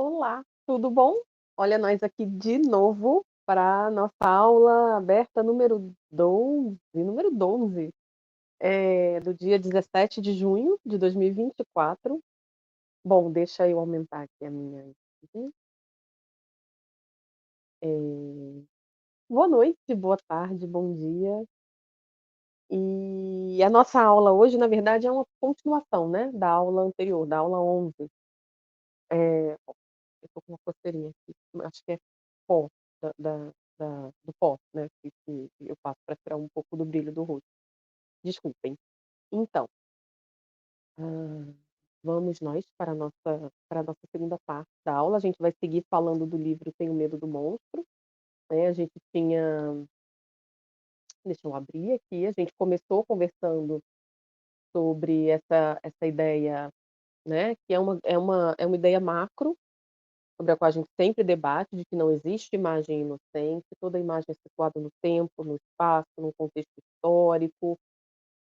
Olá, tudo bom? Olha nós aqui de novo para nossa aula aberta número 12, do dia 17 de junho de 2024. Bom, deixa eu aumentar aqui a minha imagem. Boa noite, boa tarde, bom dia. E a nossa aula hoje, na verdade, é uma continuação, né, da aula anterior, da aula 11. Eu tô com uma coceirinha aqui, acho que é pó do pó, né, que eu passo para tirar um pouco do brilho do rosto. Desculpem. Então, hã, vamos nós para a nossa segunda parte da aula. A gente vai seguir falando do livro Tenho Medo do Monstro, né, a gente tinha deixa eu abrir aqui, a gente começou conversando sobre essa ideia, né, que é uma ideia macro, sobre a qual a gente sempre debate, de que não existe imagem inocente, toda imagem é situada no tempo, no espaço, num contexto histórico,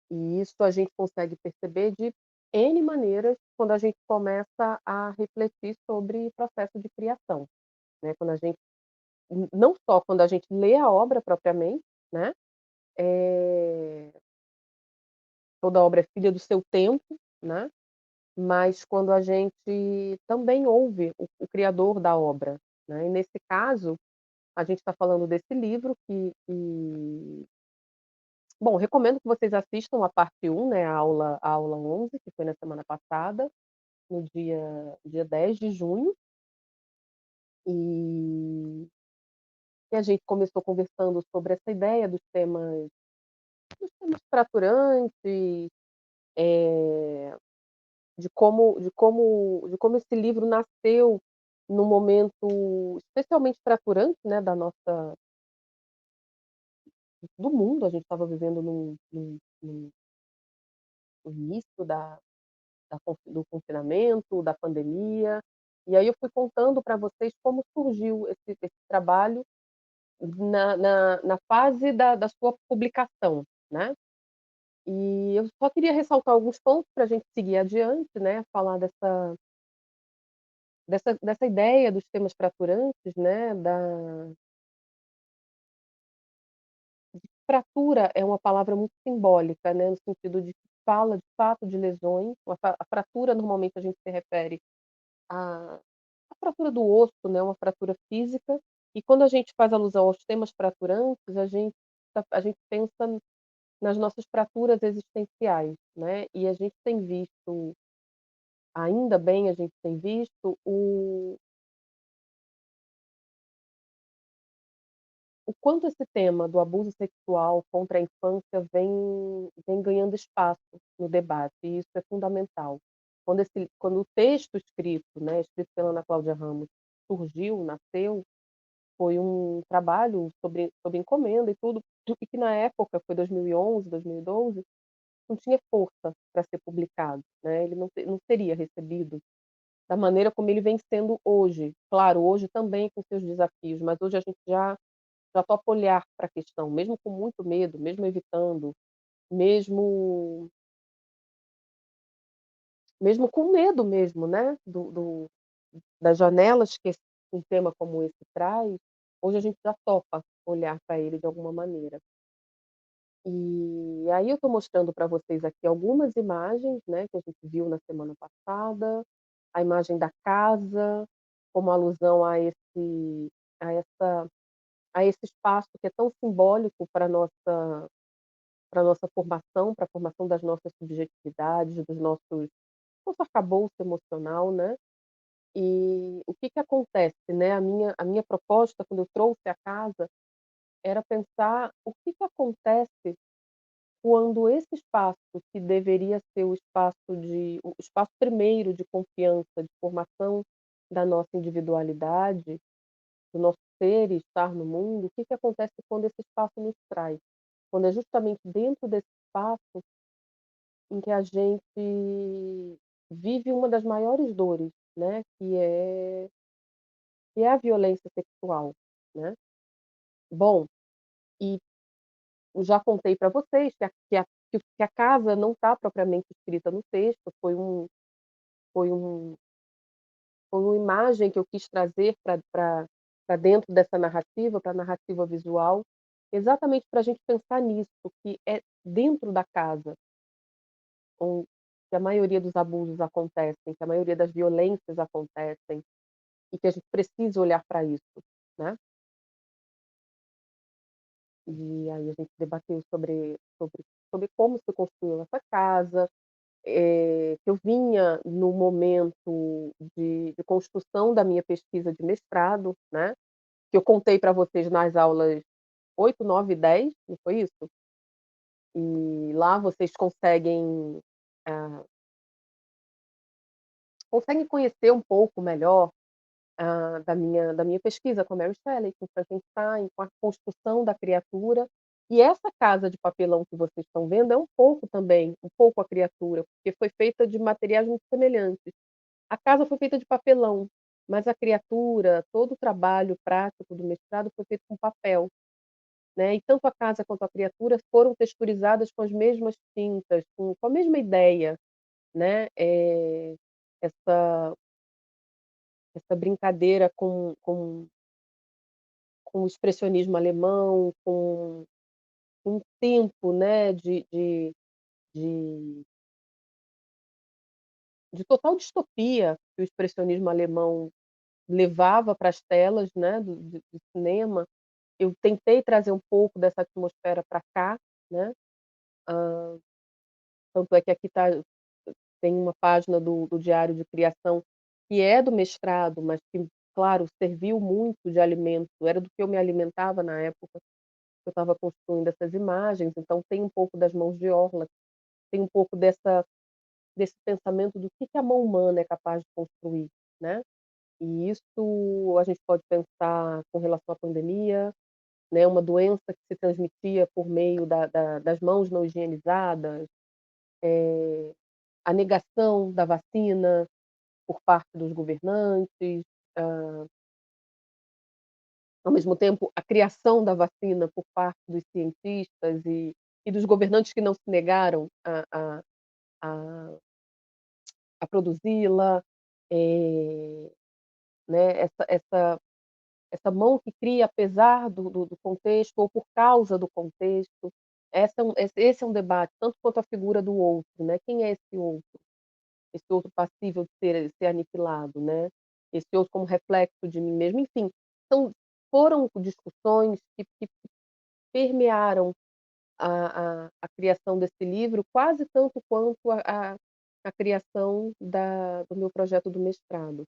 e isso a gente consegue perceber de N maneiras quando a gente começa a refletir sobre processo de criação, né, quando a gente não só quando a gente lê a obra propriamente, né, eh, toda obra é filha do seu tempo, né, mas quando a gente também ouve o criador da obra, né, e nesse caso a gente está falando desse livro que bom, recomendo que vocês assistam a parte 1, né, a aula 11, que foi na semana passada, no dia 10 de junho, e a gente começou conversando sobre essa ideia dos temas fraturantes, eh, de como esse livro nasceu num momento especialmente fraturante, né, da nossa do mundo. A gente estava vivendo num no início do confinamento, da pandemia, e aí eu fui contando para vocês como surgiu esse trabalho na fase da sua publicação, né. E eu só queria ressaltar alguns pontos para a gente seguir adiante, né, falar dessa ideia dos temas fraturantes, né, da fratura é uma palavra muito simbólica, né, no sentido de que fala de fato de lesões. A fratura normalmente a gente se refere à a fratura do osso, né, uma fratura física, e quando a gente faz alusão aos temas fraturantes, a gente pensa nas nossas fraturas existenciais, né, e a gente tem visto, ainda bem, a gente tem visto o quanto esse tema do abuso sexual contra a infância vem ganhando espaço no debate, e isso é fundamental. Quando o texto escrito, né, escrito pela Ana Cláudia Ramos, surgiu, nasceu, foi um trabalho sobre encomenda e tudo, e que na época, foi 2011, 2012, não tinha força para ser publicado, né, ele não seria recebido da maneira como ele vem sendo hoje. Claro, hoje também com seus desafios, mas hoje a gente já topa olhar para a questão, mesmo com muito medo, mesmo evitando, mesmo mesmo com medo mesmo, né, das janelas que um tema como esse traz, hoje a gente já topa olhar para ele de alguma maneira. E aí eu estou mostrando para vocês aqui algumas imagens, né, que a gente viu na semana passada, a imagem da casa, como alusão a essa a esse espaço que é tão simbólico para nossa formação, para a formação das nossas subjetividades, dos nosso arcabouço emocional, né. E o que que acontece, né, a minha proposta quando eu trouxe a casa, era pensar o que que acontece quando esse espaço, que deveria ser o espaço primeiro de confiança, de formação da nossa individualidade, do nosso ser e estar no mundo, o que que acontece quando esse espaço nos trai? Quando é justamente dentro desse espaço em que a gente vive uma das maiores dores, né, que é a violência sexual, né. Bom, e eu já contei para vocês que a casa não está propriamente escrita no texto, foi um foi uma imagem que eu quis trazer pra dentro dessa narrativa, pra narrativa visual, exatamente pra gente pensar nisso, que é dentro da casa com que a maioria dos abusos acontecem, que a maioria das violências acontecem, e que a gente precisa olhar pra isso, né. E aí a gente debateu sobre como se construiu essa casa, que eu vinha no momento de construção da minha pesquisa de mestrado, né, que eu contei para vocês nas aulas 8, 9 e 10, não foi isso? E lá vocês ah, conseguem conhecer um pouco melhor, da minha pesquisa com a Mary Shelley, com Frankenstein, com a construção da criatura. E essa casa de papelão que vocês estão vendo é um pouco também, um pouco a criatura, porque foi feita de materiais muito semelhantes. A casa foi feita de papelão, mas a criatura, todo o trabalho prático do mestrado foi feito com papel, né, e tanto a casa quanto a criatura foram texturizadas com as mesmas tintas, com a mesma ideia, né, essa essa brincadeira com o expressionismo alemão, com um tempo, né, de de total distopia que o expressionismo alemão levava para as telas, né, do cinema. Eu tentei trazer um pouco dessa atmosfera para cá, né, tanto é que aqui tem uma página do diário de criação que é do mestrado, mas que, claro, serviu muito de alimento, era do que eu me alimentava na época que eu estava construindo essas imagens, então tem um pouco das mãos de Orla, tem um pouco desse pensamento do que a mão humana é capaz de construir, né. E isso a gente pode pensar com relação à pandemia, né, uma doença que se transmitia por meio das mãos não higienizadas, a negação da vacina por parte dos governantes, hã, ao mesmo tempo a criação da vacina por parte dos cientistas e dos governantes que não se negaram a a produzi-la, eh, né, essa mão que cria apesar do contexto ou por causa do contexto. Esse é um debate, tanto quanto a figura do outro, né, quem é esse outro? Esse outro passível de ser aniquilado, né, esse outro como reflexo de mim mesmo, enfim, então foram discussões que permearam a criação desse livro quase tanto quanto a criação do meu projeto do mestrado.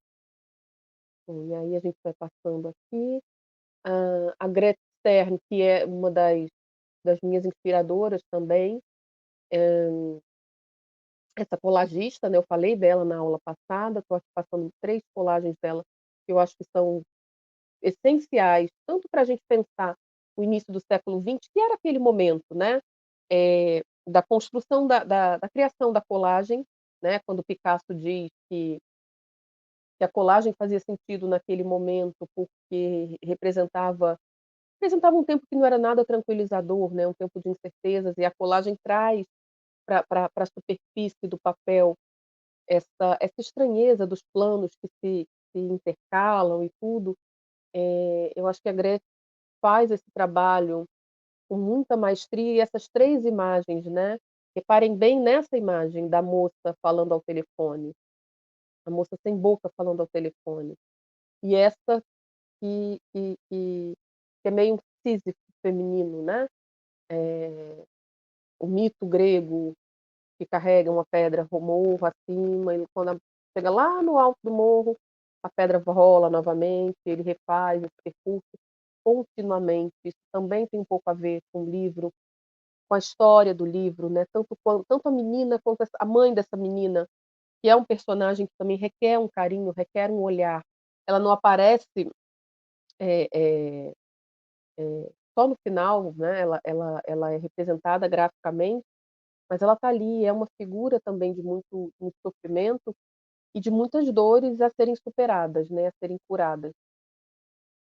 Bom, e aí a gente vai passando aqui. A Greta Stern, que é uma das minhas inspiradoras também, essa colagista, né, eu falei dela na aula passada, estou aqui passando 3 colagens dela, que eu acho que são essenciais, tanto para a gente pensar o início do século XX, que era aquele momento, né, da construção da criação da colagem, né, quando Picasso diz que a colagem fazia sentido naquele momento, porque representava um tempo que não era nada tranquilizador, né, um tempo de incertezas, e a colagem traz para a superfície do papel essa estranheza dos planos que se intercalam e tudo. Eu acho que a Gretchen faz esse trabalho com muita maestria e essas 3 imagens, né, reparem bem nessa imagem da moça falando ao telefone, a moça sem boca falando ao telefone, e essa que é meio um Sísifo feminino, né, o mito grego que carrega uma pedra morro acima, e quando chega lá no alto do morro, a pedra rola novamente, ele refaz esse percurso continuamente. Isso também tem um pouco a ver com o livro, com a história do livro, né, tanto a menina quanto a mãe dessa menina, que é um personagem que também requer um carinho, requer um olhar. Ela não aparece, eh eh só no final, né, ela é representada graficamente, mas ela está ali, é uma figura também de muito sofrimento e de muitas dores a serem superadas, né, a serem curadas.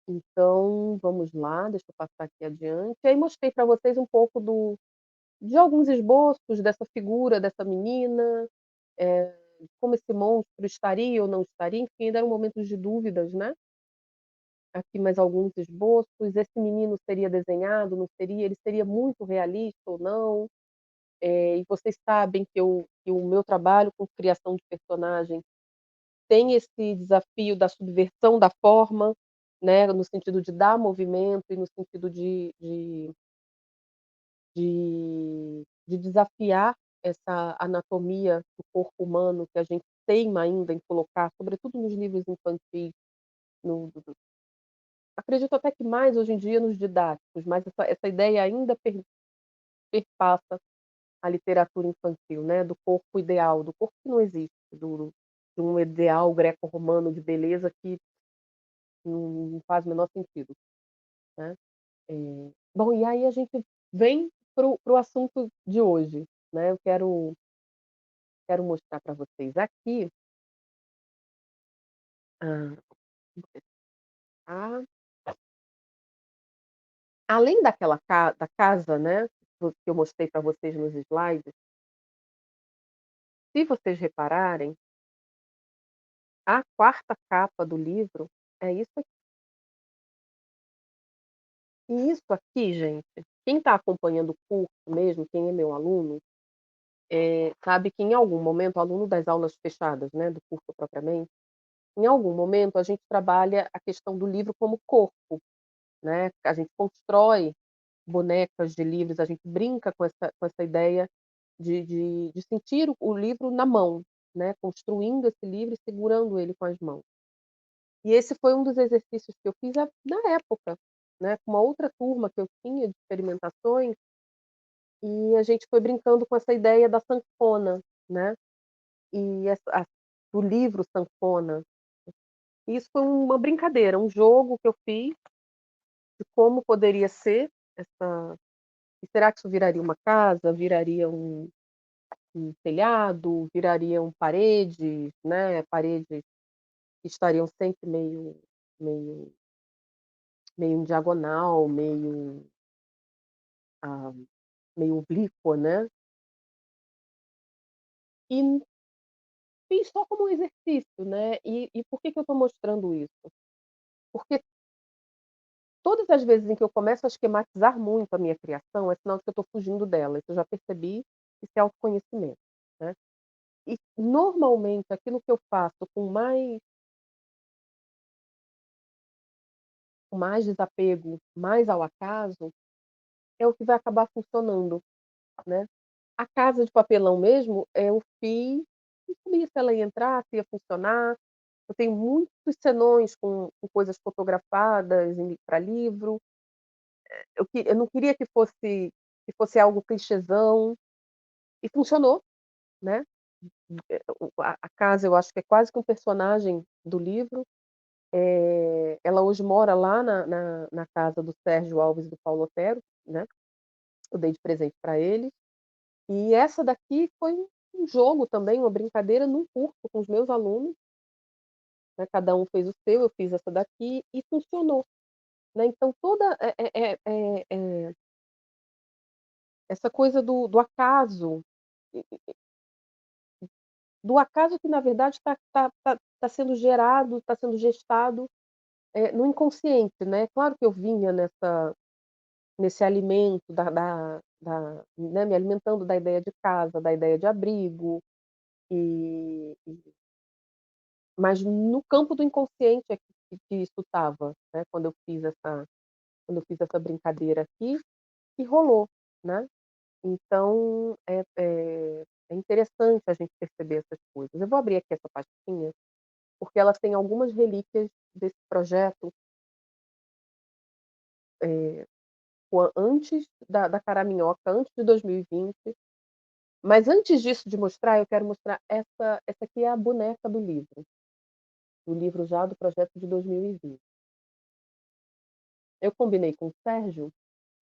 Então, vamos lá, deixa eu passar aqui adiante. Aí mostrei para vocês um pouco de alguns esboços dessa figura, dessa menina, como esse monstro estaria ou não estaria, enfim, ainda eram momentos de dúvidas, né. Aqui mais alguns esboços, esse menino seria desenhado, não seria, ele seria muito realista ou não, e vocês sabem que o meu trabalho com criação de personagem tem esse desafio da subversão da forma, né, no sentido de dar movimento e no sentido de desafiar essa anatomia do corpo humano que a gente teima ainda em colocar, sobretudo nos livros infantis, no acredito até que mais hoje em dia nos didáticos, mas essa ideia ainda perpassa a literatura infantil, né, do corpo ideal, do corpo que não existe, de um ideal greco-romano de beleza que não faz o menor sentido, né. Bom, e aí a gente vem para o assunto de hoje, né, eu quero mostrar para vocês aqui, hã, a além daquela da casa, né, que eu mostrei para vocês nos slides, se vocês repararem, a quarta capa do livro é isso aqui. E isso aqui, gente, quem está acompanhando o curso mesmo, quem é meu aluno, sabe que em algum momento, aluno das aulas fechadas, né, do curso propriamente, em algum momento a gente trabalha a questão do livro como corpo, né, a gente constrói bonecas de livros, a gente brinca com essa ideia de sentir o livro na mão, né, construindo esse livro e segurando ele com as mãos. E esse foi um dos exercícios que eu fiz na época, né, com uma outra turma que eu tinha de experimentações, e a gente foi brincando com essa ideia da sanfona, né, e do livro sanfona. E isso foi uma brincadeira, um jogo que eu fiz de como poderia ser essa, e será que isso viraria uma casa, viraria um telhado, virariam paredes, né, paredes que estariam sempre meio meio em diagonal, ah, meio oblíqua, né. E fiz só como um exercício, né. E por que que eu estou mostrando isso? Porque todas as vezes em que eu começo a esquematizar muito a minha criação, é sinal de que eu estou fugindo dela, isso eu já percebi, isso é autoconhecimento, né. E normalmente aquilo que eu faço com mais desapego, mais ao acaso, é o que vai acabar funcionando, né. A casa de papelão mesmo, eu fiz, não sabia se ela ia entrar, se ia funcionar. Eu tenho muitos senões com coisas fotografadas para livro. Eu não queria que fosse algo clichêzão, e funcionou, né. A casa eu acho que é quase que um personagem do livro. Ela hoje mora lá na casa do Sérgio Alves e do Paulo Otero, né, eu dei de presente para eles. E essa daqui foi um jogo também, uma brincadeira num curso com os meus alunos, né, cada um fez o seu, eu fiz essa daqui e funcionou, né, então toda essa coisa do acaso, do acaso que na verdade está sendo gerado, está sendo gestado, no inconsciente, né. Claro que eu vinha nesse alimento né, me alimentando da ideia de casa, da ideia de abrigo, e mas no campo do inconsciente é que isso estava, né, quando eu fiz essa brincadeira aqui, e rolou, né. Então é interessante a gente perceber essas coisas. Eu vou abrir aqui essa pastinha, porque ela tem algumas relíquias desse projeto, eh, antes da Caraminhoca, antes de 2020, mas antes disso de mostrar, eu quero mostrar essa aqui é a boneca do livro já do projeto de 2020. Eu combinei com o Sérgio,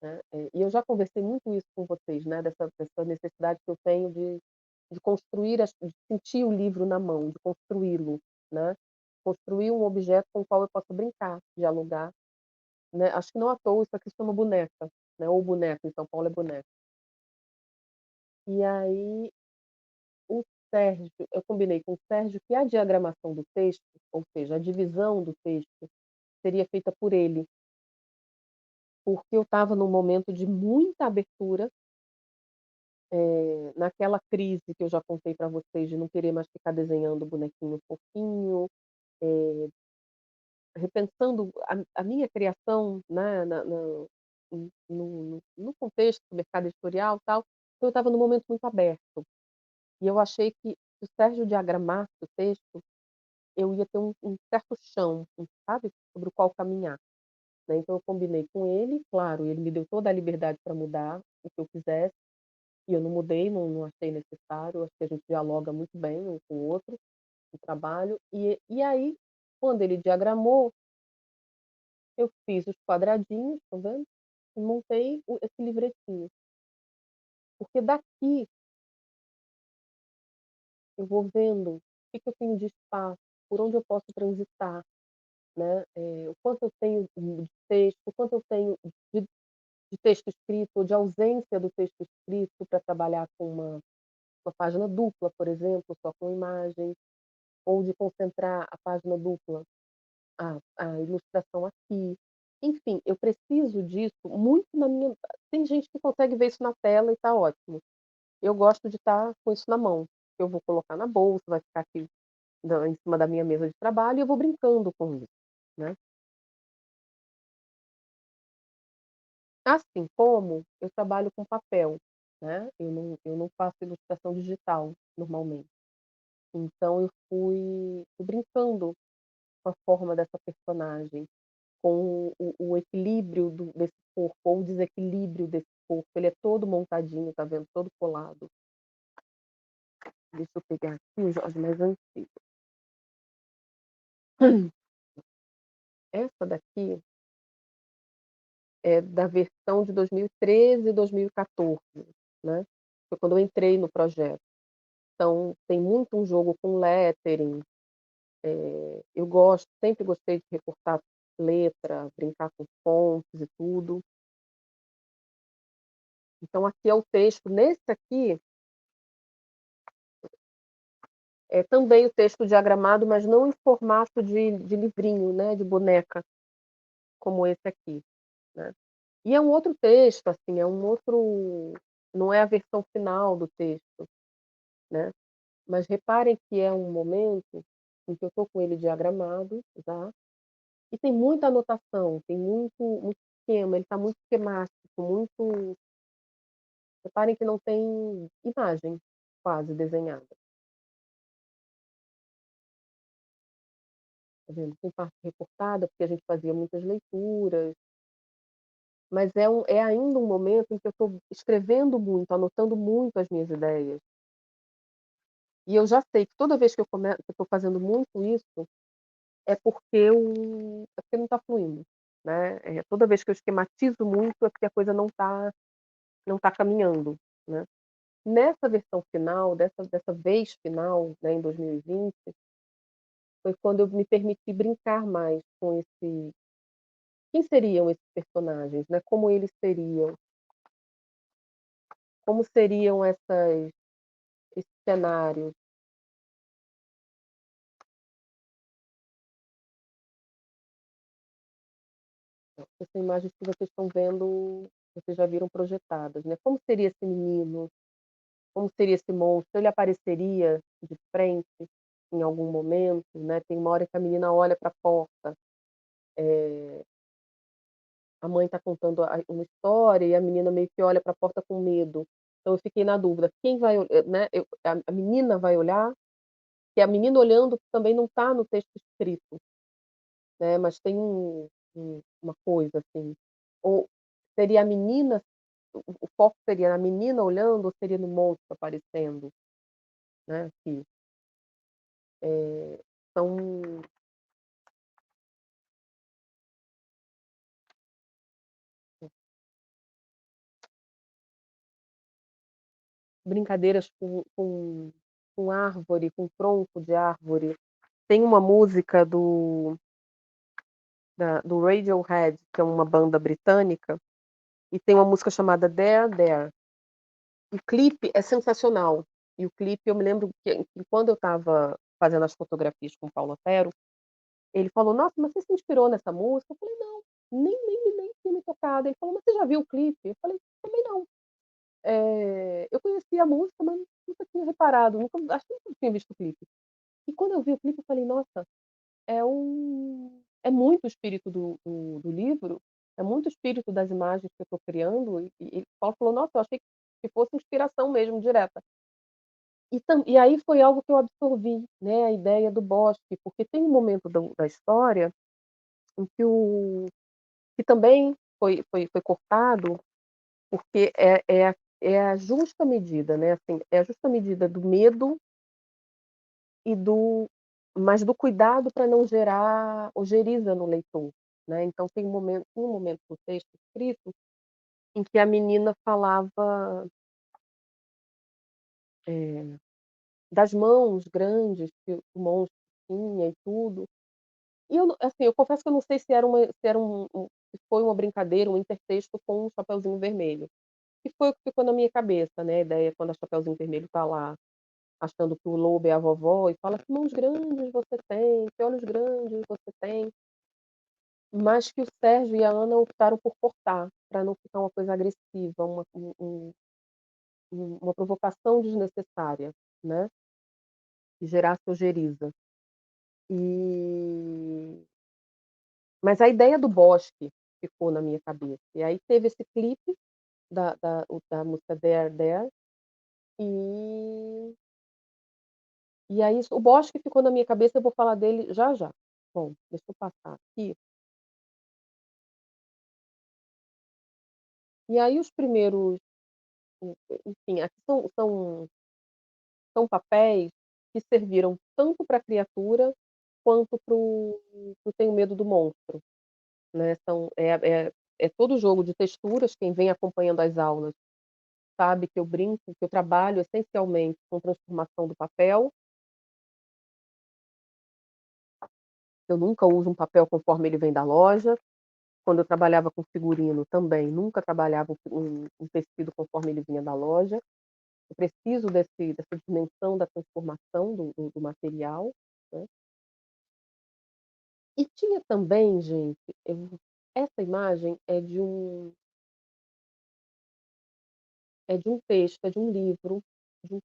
né, e eu já conversei muito isso com vocês, né, dessa necessidade que eu tenho de construir de sentir o livro na mão, de construí-lo, né, construir um objeto com o qual eu possa brincar, dialogar, né, acho que não à toa isso aqui se chama boneca, né, ou boneco, em São Paulo é boneca. E aí o Sérgio eu combinei com o Sérgio que a diagramação do texto, ou seja, a divisão do texto, seria feita por ele, porque eu estava num momento de muita abertura, naquela crise que eu já contei para vocês de não querer mais ficar desenhando bonequinho fofinho, eh, repensando a minha criação, né, no contexto do mercado editorial, tal, então eu estava num momento muito aberto. E eu achei que se o Sérgio diagramasse o texto, eu ia ter um certo chão, sabe, sobre o qual caminhar, né. Então eu combinei com ele, claro, ele me deu toda a liberdade para mudar o que eu quisesse, e eu não mudei, não achei necessário, acho que a gente dialoga muito bem um com o outro, no trabalho. E aí, quando ele diagramou, eu fiz os quadradinhos, tá vendo, e montei esse livretinho. Porque daqui eu vou vendo o que que eu tenho de espaço, por onde eu posso transitar, né, o quanto eu tenho de texto, o quanto eu tenho de de texto escrito ou de ausência do texto escrito para trabalhar com uma página dupla, por exemplo, só com imagem, ou de concentrar a página dupla, a ilustração aqui. Enfim, eu preciso disso muito na minha tem gente que consegue ver isso na tela e está ótimo. Eu gosto de estar com isso na mão. Eu vou colocar na bolsa, vai ficar aqui em cima da minha mesa de trabalho e eu vou brincando com isso, né. Assim como eu trabalho com papel, né, eu não faço ilustração digital normalmente. Então eu fui brincando com a forma dessa personagem, com o equilíbrio desse corpo ou o desequilíbrio desse corpo, ele é todo montadinho, tá vendo, todo colado. Deixa eu pegar aqui os mais antigos. Essa daqui é da versão de 2013 e 2014, né, foi quando eu entrei no projeto. Então tem muito um jogo com lettering, eu gosto sempre gostei de recortar letra, brincar com fontes e tudo. Então aqui é o texto, nesse aqui, é também o texto diagramado, mas não em formato de livrinho, né, de boneca, como esse aqui, né. E é um outro texto, assim, é um outro não é a versão final do texto, né, mas reparem que é um momento em que eu estou com ele diagramado já, e tem muita anotação, tem muito esquema, ele está muito esquemático, muito reparem que não tem imagem quase desenhada, tá vendo? Tem parte recortada, porque a gente fazia muitas leituras, mas é ainda um momento em que eu estou escrevendo muito, anotando muito as minhas ideias. E eu já sei que toda vez que eu estou fazendo muito isso, é porque não está fluindo, né, toda vez que eu esquematizo muito, é porque a coisa não tá caminhando, né. Nessa versão final, dessa vez final, né, em 2020, foi quando eu me permiti brincar mais com esse quem seriam esses personagens, né, como eles seriam, como seriam esses cenários. Essas imagens que vocês estão vendo, vocês já viram projetadas, né. Como seria esse menino? Como seria esse monstro? Ele apareceria de frente em algum momento, né, tem uma hora que a menina olha para a porta, eh, a mãe está contando uma história e a menina meio que olha para a porta com medo. Então eu fiquei na dúvida, quem vai né, a menina vai olhar, que a menina olhando também não está no texto escrito, né, mas tem uma coisa assim, ou seria a menina o foco seria na menina olhando ou seria no monstro aparecendo, né, que, são brincadeiras com árvore, com tronco de árvore. Tem uma música do Radiohead, que é uma banda britânica, e tem uma música chamada There There. O clipe é sensacional. E o clipe eu me lembro que quando eu estava fazendo as fotografias com o Paulo Otero, ele falou: "Nossa, mas você se inspirou nessa música?" Eu falei: "Não, nem tinha me tocado". Ele falou: "Mas você já viu o clipe?" Eu falei: "Também não". Eu conhecia a música, mas nunca tinha reparado, nunca acho que nunca tinha visto o clipe. E quando eu vi o clipe eu falei: "Nossa, é muito o espírito do livro, é muito o espírito das imagens que eu estou criando", e o Paulo falou: "Nossa, eu achei que fosse inspiração mesmo, direta". E aí foi algo que eu absorvi, né, a ideia do bosque, porque tem um momento da história em que também foi cortado, porque é a justa medida, né, assim, é a justa medida do medo e do cuidado para não gerar ojeriza no leitor, né. Então tem um momento do texto escrito em que a menina falava, eh, das mãos grandes que o monstro tinha e tudo. E eu não assim, eu confesso que eu não sei se foi uma brincadeira, um intertexto com o Chapeuzinho Vermelho, que foi o que ficou na minha cabeça, né, a ideia quando a Chapeuzinho Vermelho tá lá, achando que o lobo é a vovó e fala: "Que mãos grandes você tem, que olhos grandes você tem", mas que o Sérgio e a Ana optaram por cortar, para não ficar uma coisa agressiva, uma provocação desnecessária, né, que gerasse ojeriza. E mas a ideia do bosque ficou na minha cabeça. E aí teve esse clipe da música There There, e e aí o bosque ficou na minha cabeça, eu vou falar dele já já. Bom, deixa eu passar aqui. E aí os primeiros, enfim, aqui são papéis que serviram tanto para a criatura quanto para o Tenho Medo do Monstro, né, é todo jogo de texturas, quem vem acompanhando as aulas sabe que eu brinco, que eu trabalho essencialmente com transformação do papel. Eu nunca uso um papel conforme ele vem da loja. Quando eu trabalhava com figurino também, nunca trabalhava um tecido conforme ele vinha da loja. Eu preciso dessa dimensão da transformação do material, né. E tinha também, gente, essa imagem é de um texto, é de um livro, de um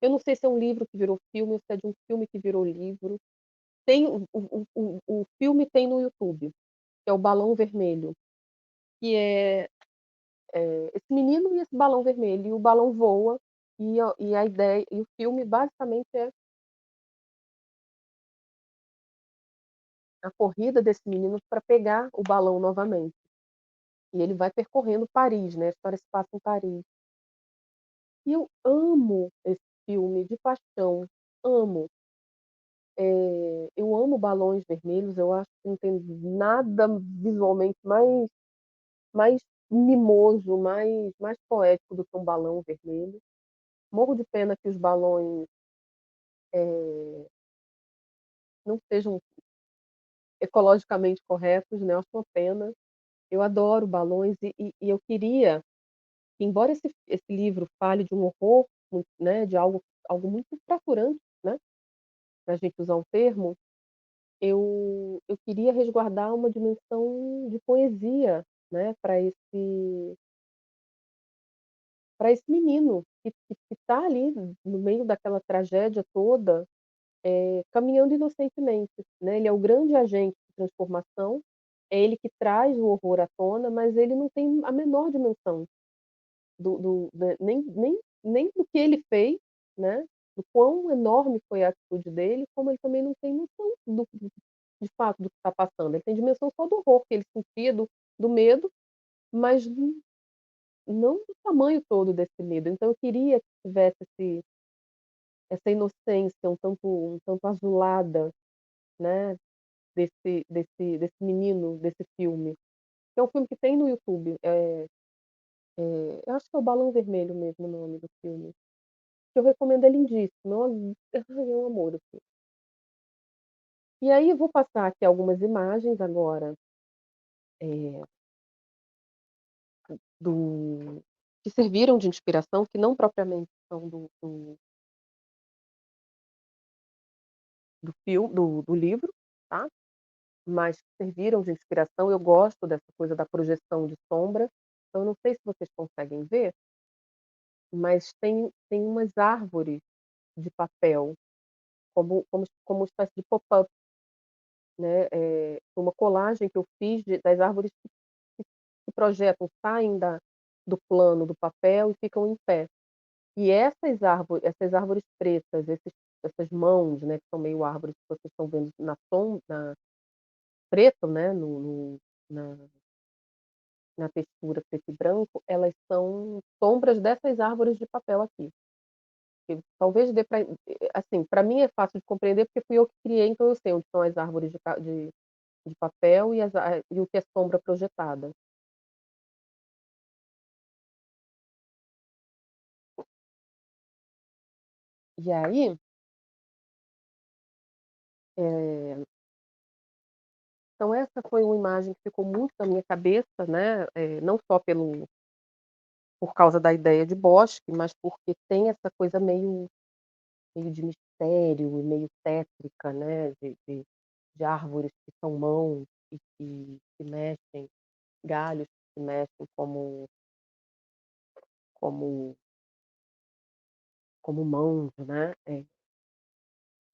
eu não sei se é um livro que virou filme ou se é de um filme que virou livro. Tem o filme tem no YouTube, que é o Balão Vermelho, que é esse menino e esse balão vermelho, e o balão voa, e a ideia e o filme basicamente é a corrida desse menino para pegar o balão novamente. E ele vai percorrendo Paris, né, a história se passa em Paris. E eu amo esse filme de paixão, amo. Eu amo balões vermelhos, eu acho que não tem nada visualmente mais mimoso, mais poético do que um balão vermelho. Morro de pena que os balões, eh, não sejam ecologicamente corretos, né, eu acho uma pena. Eu adoro balões e eu queria que, embora esse livro fale de um horror, né, de algo muito fraturante, né, pra gente usar um termo, eu queria resguardar uma dimensão de poesia, né, para esse menino que tá ali no meio daquela tragédia toda, caminhando inocentemente, né, ele é o grande agente de transformação, é ele que traz o horror à tona, mas ele não tem a menor dimensão nem do que ele fez, né, do quão enorme foi a atitude dele, como ele também não tem noção de fato do que está passando, ele tem dimensão só do horror que ele sentia, do medo, mas não do tamanho todo desse medo. Então eu queria que tivesse essa inocência um tanto azulada, né, desse menino, desse filme. Que é um filme que tem no YouTube, eu acho que é o Balão Vermelho mesmo o nome do filme, que eu recomendo, é lindíssimo, é um amor o filme. E aí eu vou passar aqui algumas imagens agora, eh, do que serviram de inspiração, que não propriamente são do do livro, tá, mas que serviram de inspiração. Eu gosto dessa coisa da projeção de sombra, então eu não sei se vocês conseguem ver, mas tem umas árvores de papel, como uma espécie de pop-up, né, uma colagem que eu fiz das árvores que projetam, saem do plano do papel e ficam em pé. E essas árvores pretas, essas mãos, né, que são meio árvores que vocês estão vendo na preto, né, na na textura preto e branco, elas são sombras dessas árvores de papel aqui. Que talvez dê para assim, para mim é fácil de compreender, porque fui eu que criei, então eu sei onde estão as árvores de papel e o que é sombra projetada. E aí, eh, então essa foi uma imagem que ficou muito na minha cabeça, né, não só por causa da ideia de bosque, mas porque tem essa coisa meio de mistério e meio tétrica, né, de árvores que são mãos e que se mexem, galhos que se mexem como como mãos, né.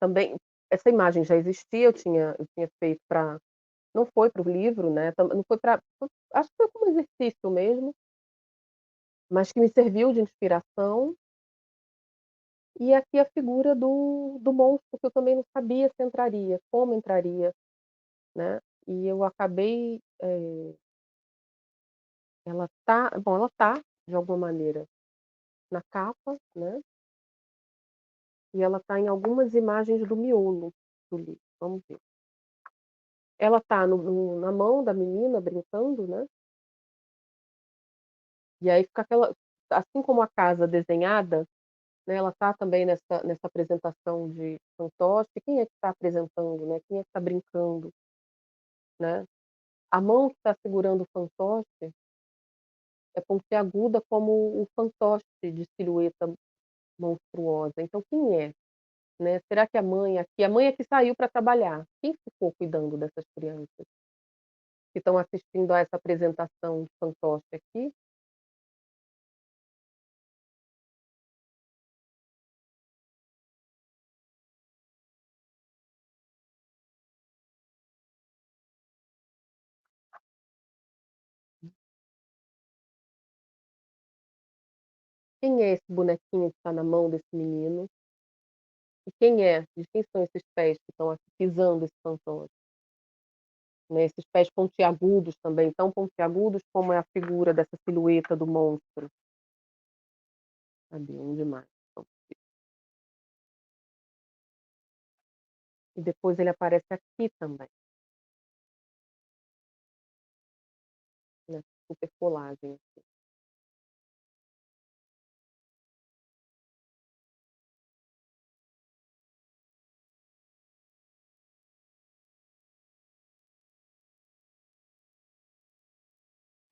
Também essa imagem já existia, eu tinha feito para não foi para o livro, né, não foi para acho que foi como exercício mesmo, mas que me serviu de inspiração. E aqui a figura do monstro, que eu também não sabia se entraria, como entraria, né. E eu acabei, ela tá, de alguma maneira, na capa, né, e ela tá em algumas imagens do miolo do livro, vamos ver. Ela tá na mão da menina brincando, né, e aí fica aquela assim como a casa desenhada, né, ela tá também nessa apresentação de fantoche, quem é que está apresentando, né, quem é que está brincando, né. A mão que está segurando o fantoche é pontiaguda como o fantoche de silhueta monstruosa, então quem é, né? Será que a mãe é que saiu para trabalhar, quem ficou cuidando dessas crianças que estão assistindo a essa apresentação de fantoche aqui? Quem é esse bonequinho que está na mão desse menino? E quem é? De quem são esses pés que estão aqui pisando esse fantoche, né, esses pés pontiagudos também, tão pontiagudos como é a figura dessa silhueta do monstro. Cadê? Onde mais? E depois ele aparece aqui também, nessa super colagem aqui.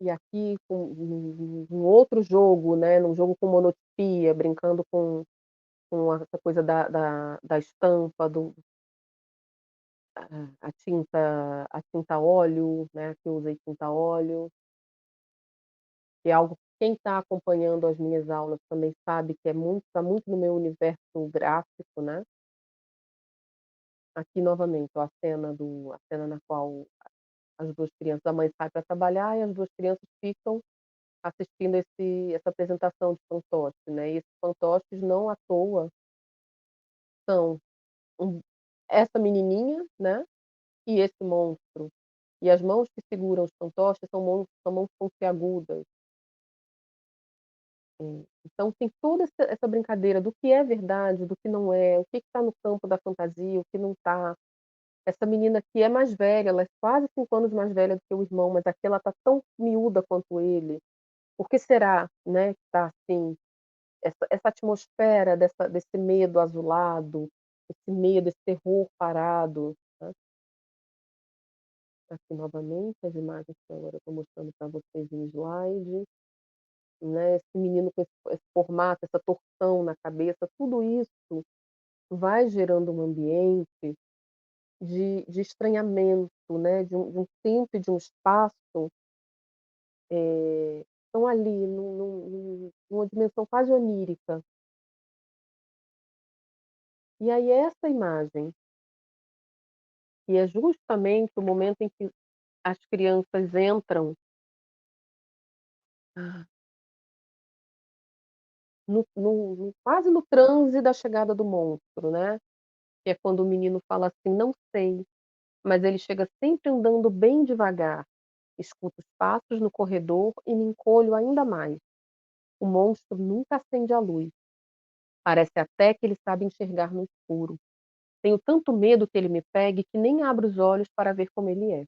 E aqui num outro jogo, né, num jogo com monotipia, brincando com essa coisa da estampa, a tinta a óleo, né, que eu usei tinta a óleo, que é algo que quem está acompanhando as minhas aulas também sabe que tá muito no meu universo gráfico, né. Aqui novamente, ó, a cena na qual as 2 crianças a mãe sai para trabalhar e as 2 crianças ficam assistindo essa apresentação de fantoche, né, e esses fantoches não à toa são um essa menininha, né, e esse monstro. E as mãos que seguram os fantoches são mãos pontiagudas. Então tem toda essa brincadeira do que é verdade, do que não é, o que está no campo da fantasia, o que não está. Essa menina que é mais velha, ela é quase 5 anos mais velha do que o irmão, mas aqui ela está tão miúda quanto ele. Por que será, né, que está assim? Essa atmosfera desse medo azulado, esse medo, esse terror parado, né. Aqui novamente as imagens que agora eu estou mostrando para vocês em slide, né, esse menino com esse formato, essa torção na cabeça, tudo isso vai gerando um ambiente, de estranhamento, né, de um tempo e de um espaço, estão ali numa dimensão quase onírica. E aí essa imagem, que é justamente o momento em que as crianças entram ah, no quase no transe da chegada do monstro, né, que é quando o menino fala assim: "Não sei", mas ele chega sempre andando bem devagar. Escuto os passos no corredor e me encolho ainda mais. O monstro nunca acende a luz. Parece até que ele sabe enxergar no escuro. Tenho tanto medo que ele me pegue que nem abro os olhos para ver como ele é.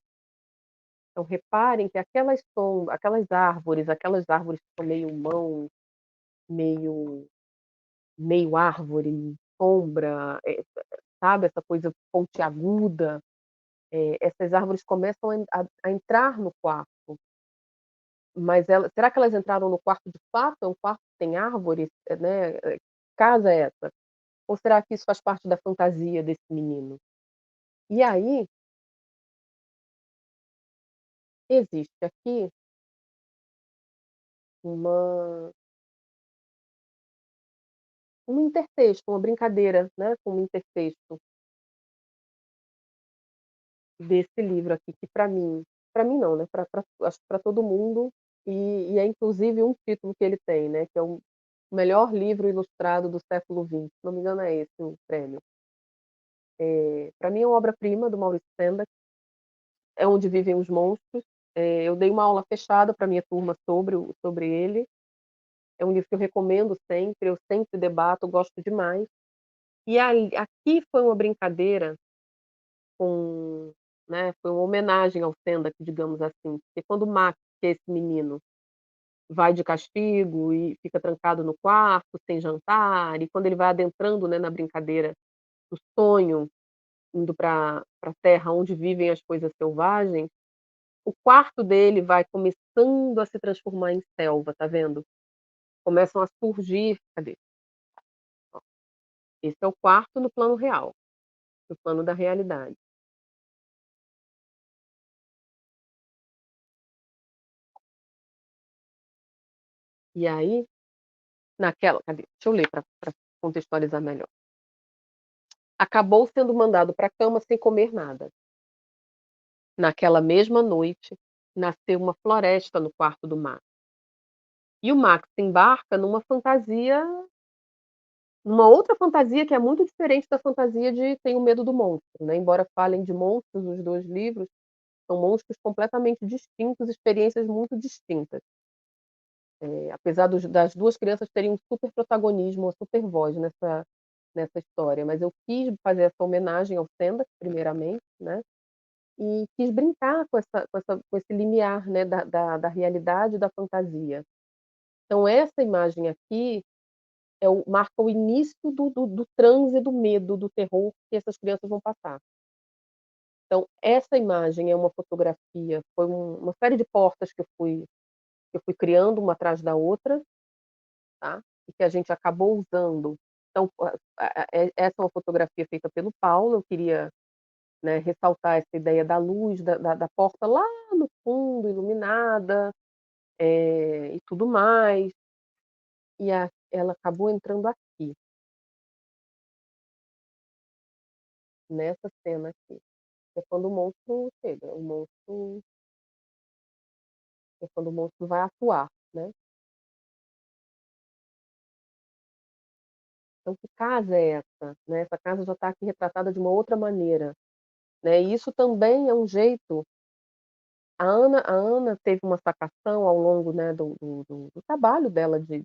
Então reparem que aquelas árvores que são meio mão, meio meio árvore, sombra, sabe, essa coisa pontiaguda, essas árvores começam a entrar no quarto, mas será que elas entraram no quarto de fato? É um quarto que tem árvores, né, casa é essa? Ou será que isso faz parte da fantasia desse menino? E aí, existe aqui uma um intertexto, uma brincadeira, né, com um intertexto desse livro aqui que para mim não, né, pra acho que pra todo mundo, e é inclusive um título que ele tem, né, que é o melhor livro ilustrado do século XX, se não me engano é esse o prêmio. Pra mim é uma obra-prima do Maurice Sendak, é Onde Vivem os Monstros. Eu dei uma aula fechada pra minha turma sobre ele, é um livro que eu recomendo sempre, eu sempre debato, gosto demais. E aí aqui foi uma brincadeira com, né, foi uma homenagem ao Sendak, digamos assim, porque quando o Max, que é esse menino, vai de castigo e fica trancado no quarto sem jantar, e quando ele vai adentrando, né, na brincadeira do sonho, indo pra terra onde vivem as coisas selvagens, o quarto dele vai começando a se transformar em selva, tá vendo? Começam a surgir cadê? Ó, esse é o quarto no plano real, no plano da realidade. E aí, naquela cadê? Deixa eu ler pra contextualizar melhor. Acabou sendo mandado para a cama sem comer nada. Naquela mesma noite, nasceu uma floresta no quarto do Max. E o Max se embarca numa outra fantasia que é muito diferente da fantasia de Tenho Medo do Monstro, né, embora falem de monstros os 2 livros, são monstros completamente distintos, experiências muito distintas. Apesar das 2 crianças terem um super protagonismo, uma super voz nessa história, mas eu quis fazer essa homenagem ao Sendak, primeiramente, né. E quis brincar com esse limiar, né, da realidade e da fantasia. Então essa imagem aqui marca o início do transe do medo, do terror que essas crianças vão passar. Então essa imagem é uma fotografia, foi uma série de portas que eu fui criando uma atrás da outra, tá, e que a gente acabou usando. Então essa é uma fotografia feita pelo Paulo, eu queria, né, ressaltar essa ideia da luz da porta lá no fundo, iluminada, e tudo mais, e ela acabou entrando aqui, nessa cena aqui, que é quando o monstro chega, é quando o monstro vai atuar, né. Então que casa é essa, né, essa casa já está aqui retratada de uma outra maneira, né, e isso também é um jeito a Ana teve uma sacação ao longo, né, do trabalho dela de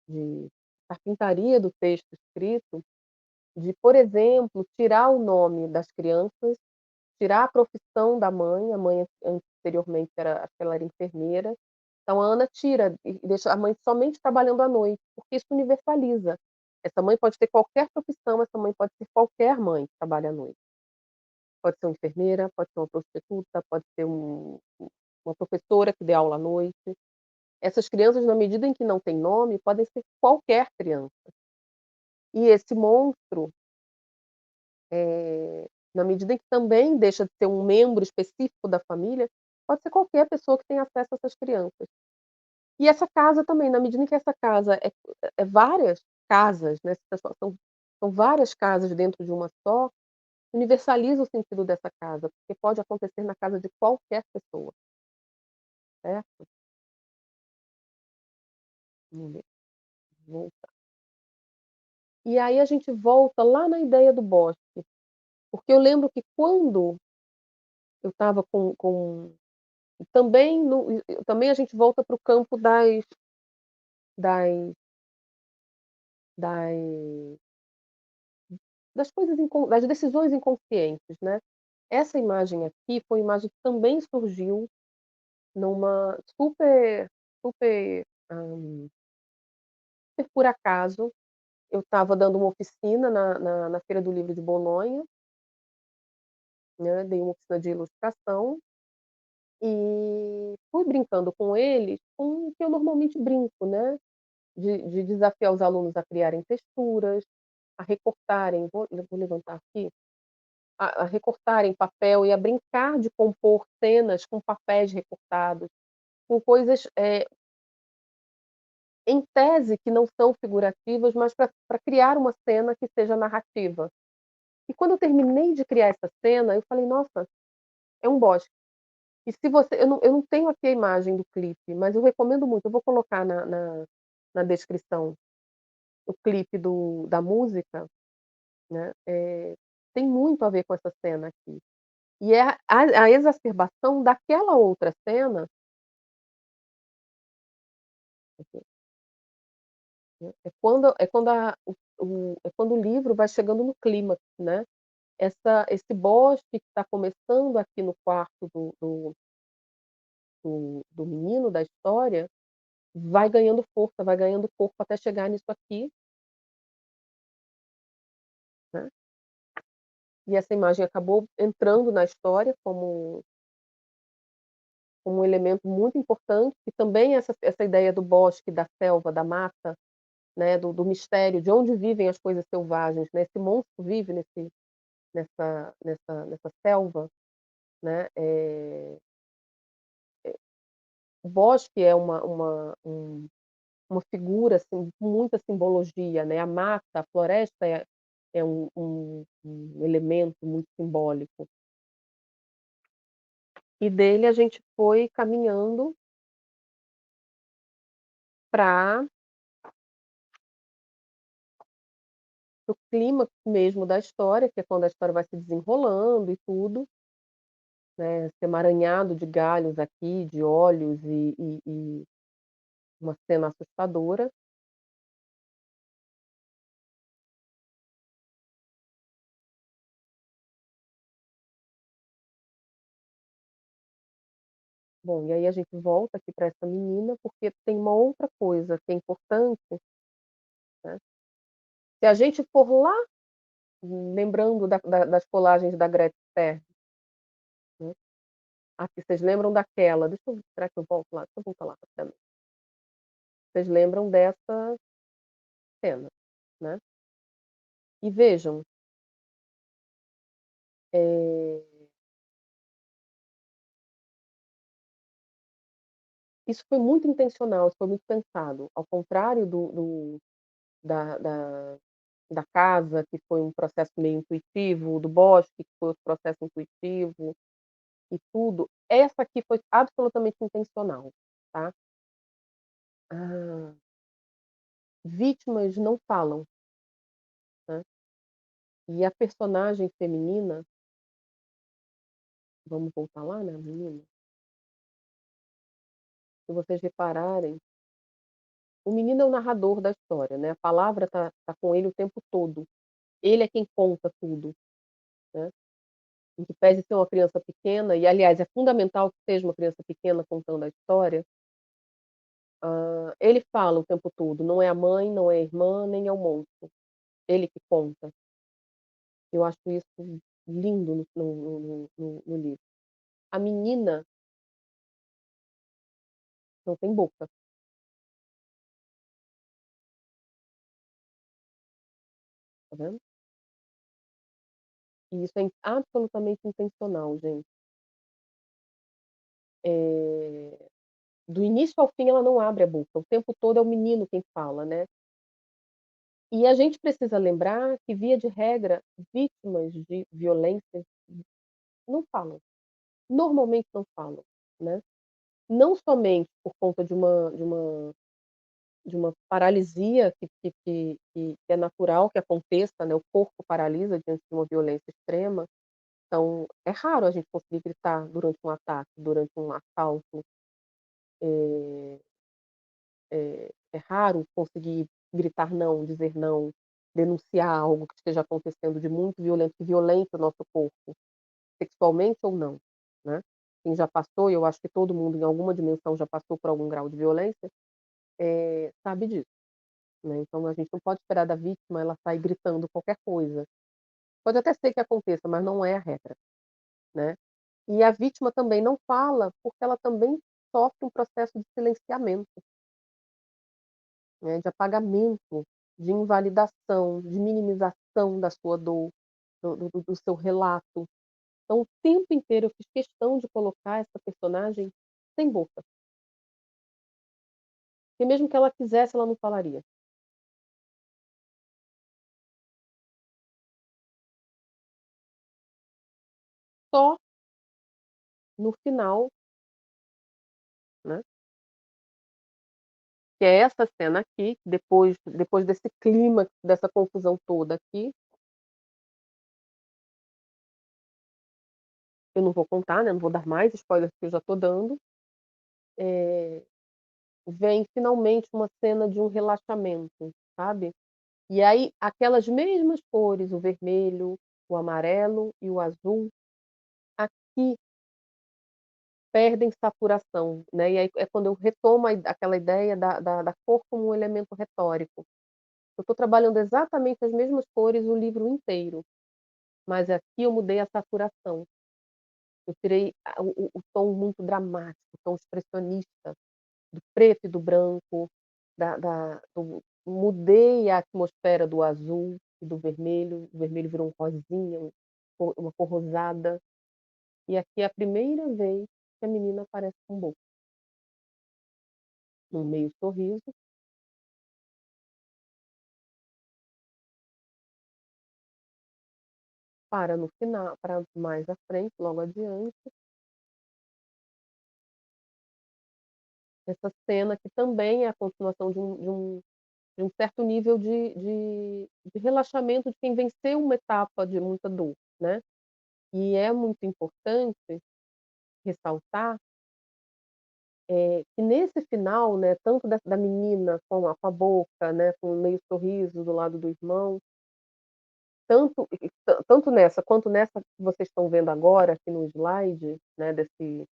de carpintaria do texto escrito, de, por exemplo, tirar o nome das crianças, tirar a profissão da mãe, a mãe anteriormente era acho que ela era enfermeira, então a Ana tira e deixa a mãe somente trabalhando à noite, porque isso universaliza. Essa mãe pode ter qualquer profissão, essa mãe pode ser qualquer mãe que trabalha à noite. Pode ser uma enfermeira, pode ser uma prostituta, pode ser uma professora que dê aula à noite. Essas crianças, na medida em que não têm nome, podem ser qualquer criança. E esse monstro Na medida em que também deixa de ser um membro específico da família, pode ser qualquer pessoa que tenha acesso a essas crianças. E essa casa também, na medida em que essa casa é várias casas, né, são várias casas dentro de uma só, universaliza o sentido dessa casa, porque pode acontecer na casa de qualquer pessoa, certo? Vamos ver, voltar. E aí a gente volta lá na ideia do bosque, porque eu lembro que quando eu estava com também no também a gente volta para o campo das das das coisas das decisões inconscientes, né. Essa imagem aqui foi uma imagem que também surgiu numa super, super por acaso. Eu estava dando uma oficina na Feira do Livro de Bolonha, né, dei uma oficina de ilustração, e fui brincando com eles com o que eu normalmente brinco, né, de desafiar os alunos a criarem texturas, a recortarem vou levantar aqui, a recortarem papel e a brincar de compor cenas com papéis recortados, com coisas, em tese que não são figurativas, mas para criar uma cena que seja narrativa. E quando eu terminei de criar essa cena, eu falei: "Nossa, é um bosque". E se você eu não tenho aqui a imagem do clipe, mas eu recomendo muito, eu vou colocar na descrição o clipe da música, né, tem muito a ver com essa cena aqui. E é a exacerbação daquela outra cena, aqui, né, é quando o livro vai chegando no clímax, né. Esse bosque que está começando aqui no quarto do menino da história, vai ganhando força, vai ganhando corpo até chegar nisso aqui, né. E essa imagem acabou entrando na história como um elemento muito importante, e também essa ideia do bosque, da selva, da mata, né, do mistério, de onde vivem as coisas selvagens, né, esse monstro vive nessa selva, né, o bosque é uma figura, assim, com muita simbologia, né, a mata, a floresta é um elemento muito simbólico. E dele a gente foi caminhando para o clímax mesmo da história, que é quando a história vai se desenrolando e tudo, né, esse emaranhado de galhos aqui, de olhos e uma cena assustadora. Bom, e aí a gente volta aqui para essa menina, porque tem uma outra coisa que é importante, né, se a gente for lá, lembrando das colagens da Gretchen Stern, né, aqui vocês lembram daquela, deixa eu será que eu volto lá? Deixa eu voltar lá rapidamente. Vocês lembram dessa cena, né. E vejam, eh, isso foi muito intencional, isso foi muito pensado, ao contrário da da casa, que foi um processo meio intuitivo, do bosque, que foi outro processo intuitivo e tudo, essa aqui foi absolutamente intencional, tá. Ah, vítimas não falam, né, e a personagem feminina, vamos voltar lá, né, a menina, se vocês repararem, o menino é o narrador da história, né, a palavra tá com ele o tempo todo, ele é quem conta tudo, né, em que pese ser uma criança pequena e aliás é fundamental que seja uma criança pequena contando a história, ele fala o tempo todo, não é a mãe, não é a irmã, nem é o monstro, ele que conta. Eu acho isso lindo no livro. A menina não tem boca, tá vendo? E isso é absolutamente intencional, gente. Eh, do início ao fim ela não abre a boca, o tempo todo é o menino quem fala, né. E a gente precisa lembrar que, via de regra, vítimas de violência não falam, normalmente não falam, né. Não somente por conta de uma paralisia que é natural que aconteça, né, o corpo paralisa diante de uma violência extrema, então é raro a gente conseguir gritar durante um ataque, durante um assalto, eh é raro conseguir gritar não, dizer não, denunciar algo que esteja acontecendo de muito violento, que violente o nosso corpo, sexualmente ou não, né. Quem já passou, e eu acho que todo mundo em alguma dimensão já passou por algum grau de violência, sabe disso, né. Então a gente não pode esperar da vítima ela sair gritando qualquer coisa. Pode até ser que aconteça, mas não é a regra, né. E a vítima também não fala, porque ela também sofre um processo de silenciamento. Né, de apagamento, de invalidação, de minimização da sua dor, do seu relato. Então o tempo inteiro eu fiz questão de colocar essa personagem sem boca, porque mesmo que ela quisesse ela não falaria. Só no final, né, que é essa cena aqui, depois desse clima, dessa confusão toda aqui, eu não vou contar, né, não vou dar mais spoilers que eu já estou dando, eh, vem finalmente uma cena de um relaxamento, sabe. E aí, aquelas mesmas cores, o vermelho, o amarelo e o azul, aqui perdem saturação, né, e aí é quando eu retomo aquela ideia da cor como um elemento retórico. Eu estou trabalhando exatamente as mesmas cores o livro inteiro, mas aqui eu mudei a saturação. Eu tirei o tom muito dramático, o tom expressionista, do preto e do branco, mudei a atmosfera do azul e do vermelho, o vermelho virou um rosinha, uma cor rosada, e aqui é a primeira vez que a menina aparece com boca, um meio sorriso, para no final, para mais à frente, logo adiante, essa cena que também é a continuação de um certo nível de relaxamento de quem venceu uma etapa de muita dor, né. E é muito importante ressaltar, que nesse final, né, tanto da menina com a boca, né, com um meio sorriso do lado do irmão, tanto nessa quanto nessa que vocês estão vendo agora aqui no slide, né, desse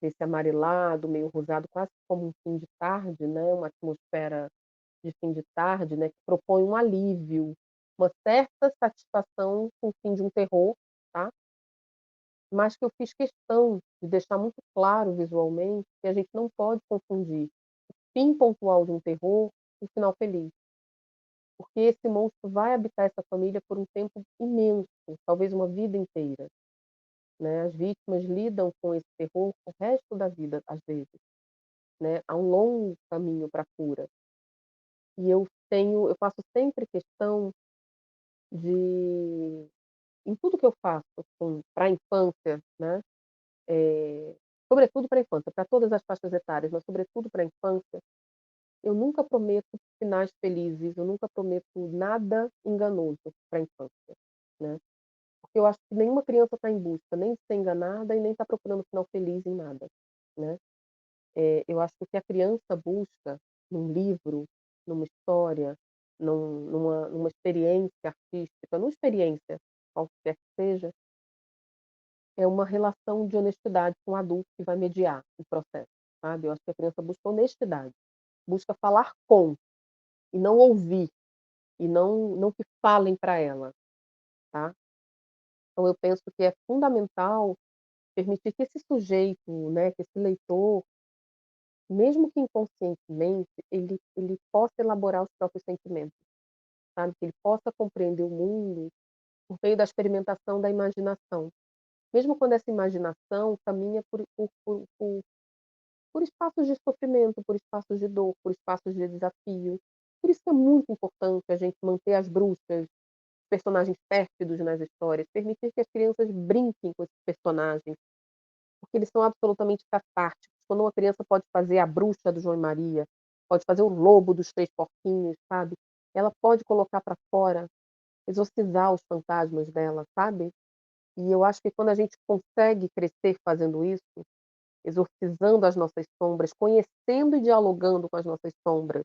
desse amarelado, meio rosado, quase como um fim de tarde, né, uma atmosfera de fim de tarde, né, que propõe um alívio, uma certa satisfação com o fim de um terror, tá. Mas que eu fiz questão de deixar muito claro visualmente que a gente não pode confundir fim pontual de um terror com final feliz, porque esse monstro vai habitar essa família por um tempo imenso, talvez uma vida inteira, né. As vítimas lidam com esse terror o resto da vida, às vezes, né, há um longo caminho para a cura. E eu faço sempre questão de, em tudo que eu faço para a infância, né, sobretudo para a infância, para todas as faixas etárias, mas sobretudo para a infância, eu nunca prometo finais felizes, eu nunca prometo nada enganoso para a infância, né. Porque eu acho que nenhuma criança está em busca nem de ser enganada e nem está procurando final feliz em nada, né. Eu acho que o que a criança busca num livro, numa história, numa experiência artística, numa experiência qualquer que seja, é uma relação de honestidade com o adulto que vai mediar o processo, sabe. Eu acho que a criança busca honestidade, busca falar com, e não ouvir, e não que falem para ela, tá. Então eu penso que é fundamental permitir que esse sujeito, né, que esse leitor, mesmo que inconscientemente, ele possa elaborar os próprios sentimentos, sabe, que ele possa compreender o mundo por meio da experimentação da imaginação. Mesmo quando essa imaginação caminha por espaços de sofrimento, por espaços de dor, por espaços de desafio. Por isso que é muito importante a gente manter as bruxas, personagens pérfidos nas histórias, permitir que as crianças brinquem com esses personagens, porque eles são absolutamente catárticos. Quando uma criança pode fazer a bruxa do João e Maria, pode fazer o lobo dos três porquinhos, sabe? Ela pode colocar para fora, exorcizar os fantasmas dela, sabe? E eu acho que quando a gente consegue crescer fazendo isso, exorcizando as nossas sombras, conhecendo e dialogando com as nossas sombras,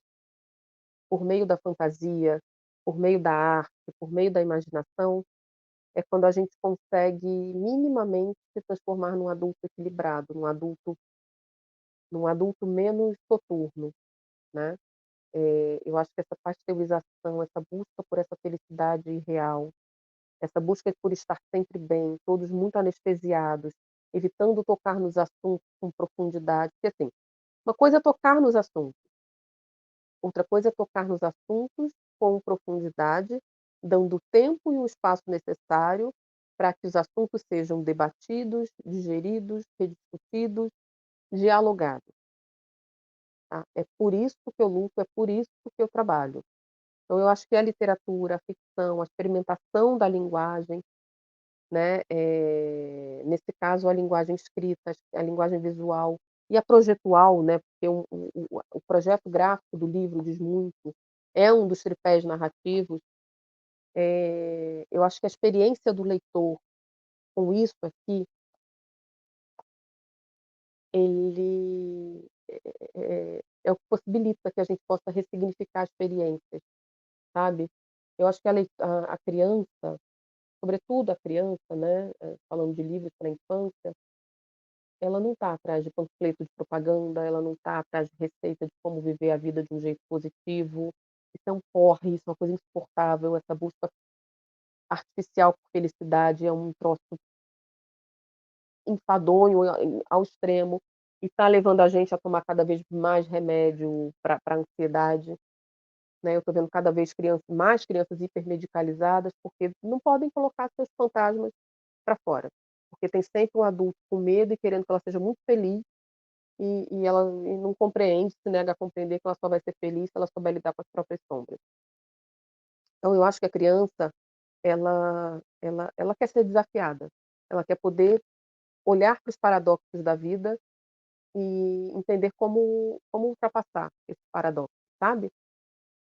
por meio da fantasia, por meio da arte, por meio da imaginação, é quando a gente consegue minimamente se transformar num adulto equilibrado, num adulto menos soturno, né. Eu acho que essa pasteurização, essa busca por essa felicidade real, essa busca por estar sempre bem, todos muito anestesiados, evitando tocar nos assuntos com profundidade, porque assim, uma coisa é tocar nos assuntos, outra coisa é tocar nos assuntos com profundidade, dando o tempo e o espaço necessário para que os assuntos sejam debatidos, digeridos, rediscutidos, dialogados, tá. É por isso que eu luto, é por isso que eu trabalho. Então eu acho que a literatura, a ficção, a experimentação da linguagem, né, nesse caso a linguagem escrita, a linguagem visual e a projetual, né, porque o projeto gráfico do livro diz muito, é um dos tripés narrativos, eu acho que a experiência do leitor com isso aqui, ele é o que possibilita que a gente possa ressignificar experiências, sabe. Eu acho que a criança, sobretudo a criança, né, falando de livros para a infância, ela não está atrás de panfleto de propaganda, ela não está atrás de receita de como viver a vida de um jeito positivo. Isso é um porre, isso é uma coisa insuportável, essa busca artificial por felicidade é um troço enfadonho ao extremo, e está levando a gente a tomar cada vez mais remédio para ansiedade, né. Eu estou vendo cada vez mais crianças hipermedicalizadas, porque não podem colocar seus fantasmas para fora, porque tem sempre um adulto com medo e querendo que ela seja muito feliz. E ela não compreende, se nega a compreender que ela só vai ser feliz se ela souber lidar com as próprias sombras. Então eu acho que a criança, ela quer ser desafiada, ela quer poder olhar para os paradoxos da vida e entender como ultrapassar esse paradoxo, sabe.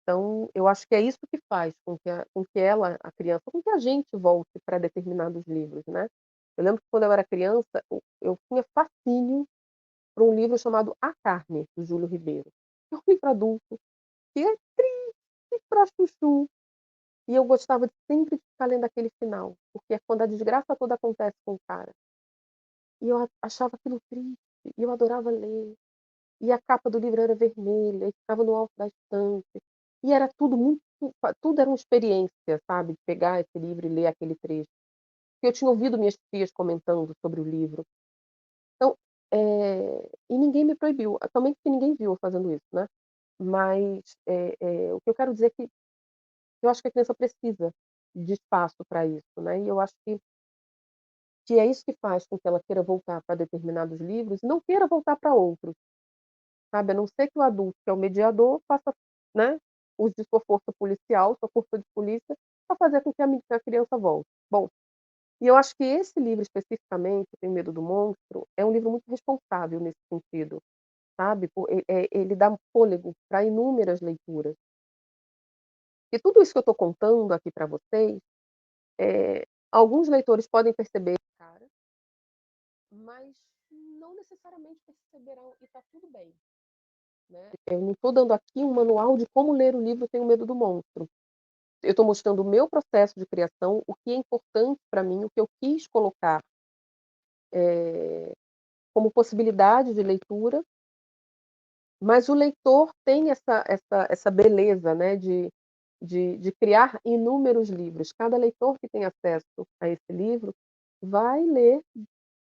Então eu acho que é isso que faz com que ela, a criança, com que a gente volte para determinados livros, né. Eu lembro que quando eu era criança, eu tinha fascínio para um livro chamado A Carne, do Júlio Ribeiro. É um livro adulto, que é triste pra chuchu, e eu gostava de sempre de ficar lendo aquele final, porque é quando a desgraça toda acontece com o cara. E eu achava aquilo triste, e eu adorava ler. E a capa do livro era vermelha, e ficava no alto da estante, e era tudo muito tudo era uma experiência, sabe, de pegar esse livro e ler aquele trecho. Eu tinha ouvido minhas tias comentando sobre o livro. Então, e ninguém me proibiu, também porque ninguém viu eu fazendo isso, né. Mas, o que eu quero dizer é que eu acho que a criança precisa de espaço para isso, né, e eu acho que é isso que faz com que ela queira voltar para determinados livros e não queira voltar para outros, sabe, a não ser que o adulto, que é o mediador, faça, né, use de sua força policial, sua força de polícia, para fazer com que a criança volte. Bom, e eu acho que esse livro especificamente, Tem Medo do Monstro, é um livro muito responsável nesse sentido, sabe, ele dá fôlego para inúmeras leituras. E tudo isso que eu estou contando aqui para vocês, alguns leitores podem perceber de cara, mas não necessariamente perceberão e está tudo bem, né. Eu não estou dando aqui um manual de como ler o livro Tenho Medo do Monstro. Eu estou mostrando o meu processo de criação, o que é importante para mim, o que eu quis colocar, eh, como possibilidade de leitura, mas o leitor tem essa beleza, né, de criar inúmeros livros. Cada leitor que tem acesso a esse livro vai ler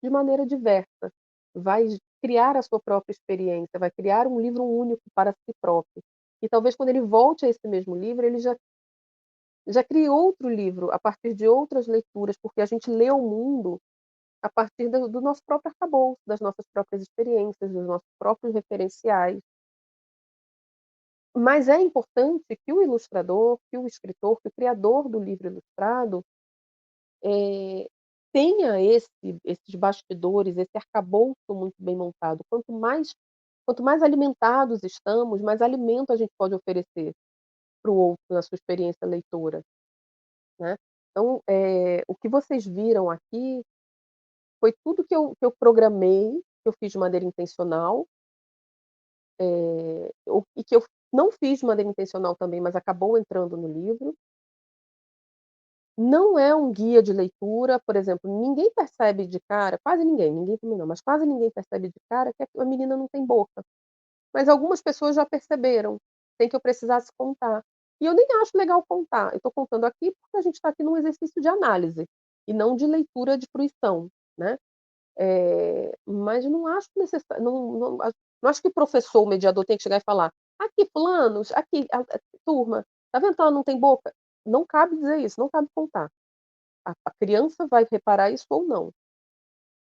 de maneira diversa, vai criar a sua própria experiência, vai criar um livro único para si próprio. E talvez quando ele volte a esse mesmo livro, ele já já criei outro livro a partir de outras leituras, porque a gente lê o mundo a partir do nosso próprio arcabouço, das nossas próprias experiências, dos nossos próprios referenciais. Mas é importante que o ilustrador, que o escritor, que o criador do livro ilustrado, eh, tenha esses bastidores, esse arcabouço muito bem montado. Quanto mais alimentados estamos, mais alimento a gente pode oferecer para o outro na sua experiência leitora, né. Então, o que vocês viram aqui foi tudo que eu programei, que eu fiz de maneira intencional, e que eu não fiz de maneira intencional também, mas acabou entrando no livro. Não é um guia de leitura, por exemplo, ninguém percebe de cara, quase ninguém, ninguém também não, mas quase ninguém percebe de cara que a menina não tem boca. Mas algumas pessoas já perceberam, sem que eu precisasse contar. E eu nem acho legal contar, eu estou contando aqui porque a gente está aqui num exercício de análise, e não de leitura de fruição, né. Mas não acho necessário, não acho que o professor, o mediador tem que chegar e falar: "Aqui fulanos, aqui a turma, tá vendo que ela não tem boca?". Não cabe dizer isso, não cabe contar. A criança vai reparar isso ou não.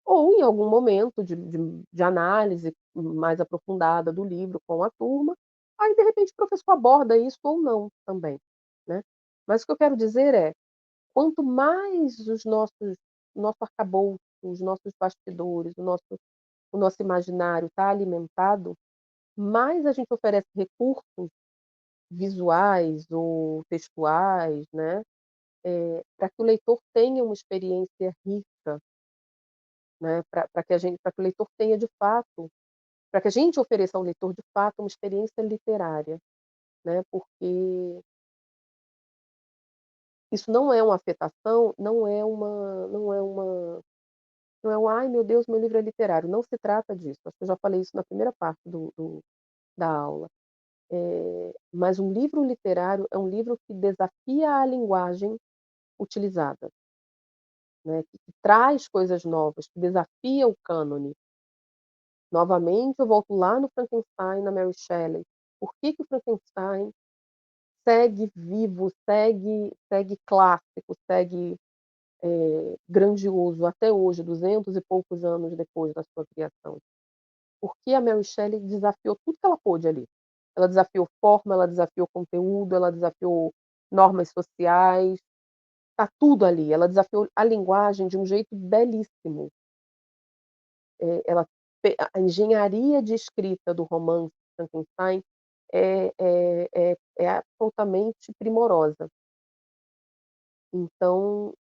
Ou em algum momento de análise mais aprofundada do livro com a turma, aí de repente o professor aborda isso ou não também, né. Mas o que eu quero dizer é, quanto mais o nosso arcabouço, os nossos bastidores, o nosso imaginário está alimentado, mais a gente oferece recursos visuais ou textuais, né, pra que o leitor tenha uma experiência rica, né, para que o leitor tenha de fato, para que a gente ofereça ao leitor de fato uma experiência literária, né, porque isso não é uma afetação, não é um: "Ai meu Deus, meu livro é literário", não se trata disso, acho que eu já falei isso na primeira parte da aula. Mas um livro literário é um livro que desafia a linguagem utilizada, né, que traz coisas novas, que desafia o cânone. Novamente eu volto lá no Frankenstein, na Mary Shelley. Por que que o Frankenstein segue vivo, segue clássico, segue, grandioso até hoje, 200 e poucos anos depois da sua criação? Porque a Mary Shelley desafiou tudo que ela pôde ali. Ela desafiou forma, ela desafiou conteúdo, ela desafiou normas sociais, tá tudo ali. Ela desafiou a linguagem de um jeito belíssimo. Ela a engenharia de escrita do romance Frankenstein é absolutamente primorosa. Então,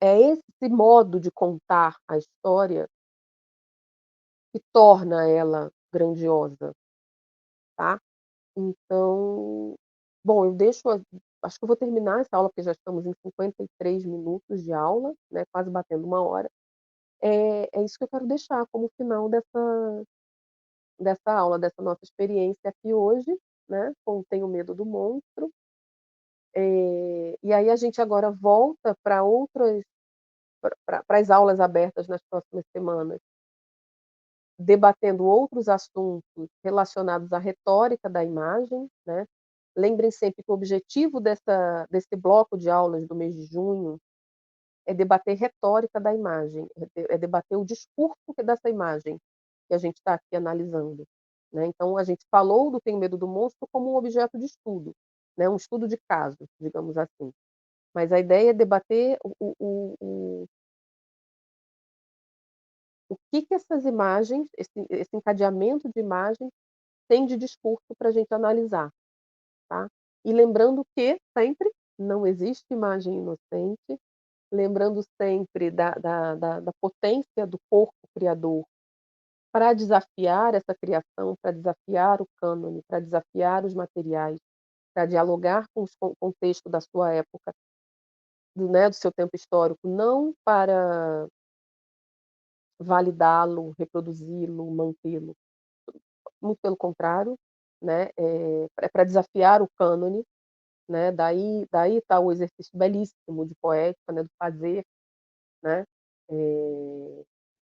é esse modo de contar a história que torna ela grandiosa, tá. Então, bom, eu deixo acho que eu vou terminar essa aula, porque já estamos em 53 minutos de aula, né, quase batendo 1 hora. É isso que eu quero deixar como final dessa aula, dessa nossa experiência aqui hoje, né, com o Tenho Medo do Monstro. E aí a gente agora volta para outras para as aulas abertas nas próximas semanas, debatendo outros assuntos relacionados à retórica da imagem, né. Lembrem sempre que o objetivo desse bloco de aulas do mês de junho é debater retórica da imagem, é debater o discurso dessa imagem que a gente está aqui analisando, né. Então a gente falou do Tenho Medo do Monstro como um objeto de estudo, né, um estudo de caso, digamos assim. Mas a ideia é debater o que essas imagens, esse encadeamento de imagens tem de discurso para a gente analisar, tá. E lembrando que sempre não existe imagem inocente, lembrando sempre da potência do corpo criador para desafiar essa criação, para desafiar o cânone, para desafiar os materiais, para dialogar com os contexto da sua época, do seu tempo histórico, não para validá-lo, reproduzi-lo, mantê-lo. Muito pelo contrário, né, é para desafiar o cânone, né, daí está o exercício belíssimo de poética, né, do fazer, né,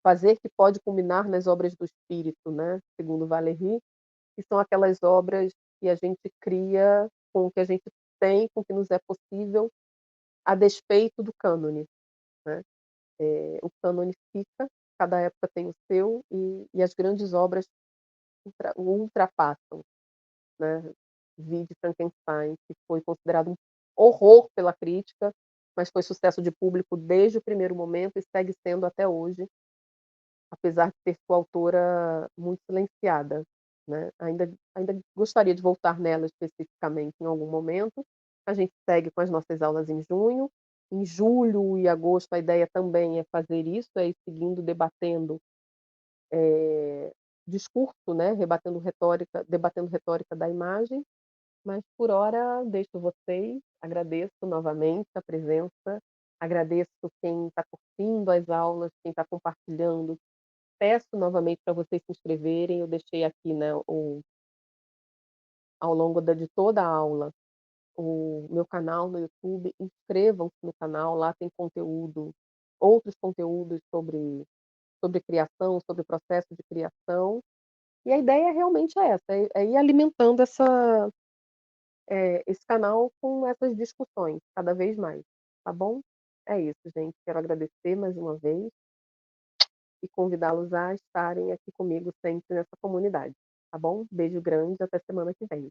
fazer que pode culminar nas obras do espírito, né, segundo Valéry, que são aquelas obras que a gente cria com o que a gente tem, com o que nos é possível, a despeito do cânone, né. O cânone fica, cada época tem o seu, e as grandes obras o ultrapassam, né. Vide Frankenstein, que foi considerado um horror pela crítica, mas foi sucesso de público desde o primeiro momento e segue sendo até hoje, apesar de ter sua autora muito silenciada, né. Ainda gostaria de voltar nela especificamente em algum momento. A gente segue com as nossas aulas em junho. Em julho e agosto a ideia também é fazer isso, é ir seguindo debatendo, eh, discurso, né, debatendo retórica da imagem, mas por hora deixo vocês, agradeço novamente a presença, agradeço quem está curtindo as aulas, quem está compartilhando. Peço novamente para vocês se inscreverem, eu deixei aqui, né, ao longo de toda a aula, o meu canal no YouTube, inscrevam-se no canal, lá tem outros conteúdos sobre criação, sobre o processo de criação, e a ideia realmente é essa, é ir alimentando esse canal com essas discussões, cada vez mais, tá bom? É isso, gente, quero agradecer mais uma vez e convidá-los a estarem aqui comigo sempre nessa comunidade, tá bom? Beijo grande, até semana que vem.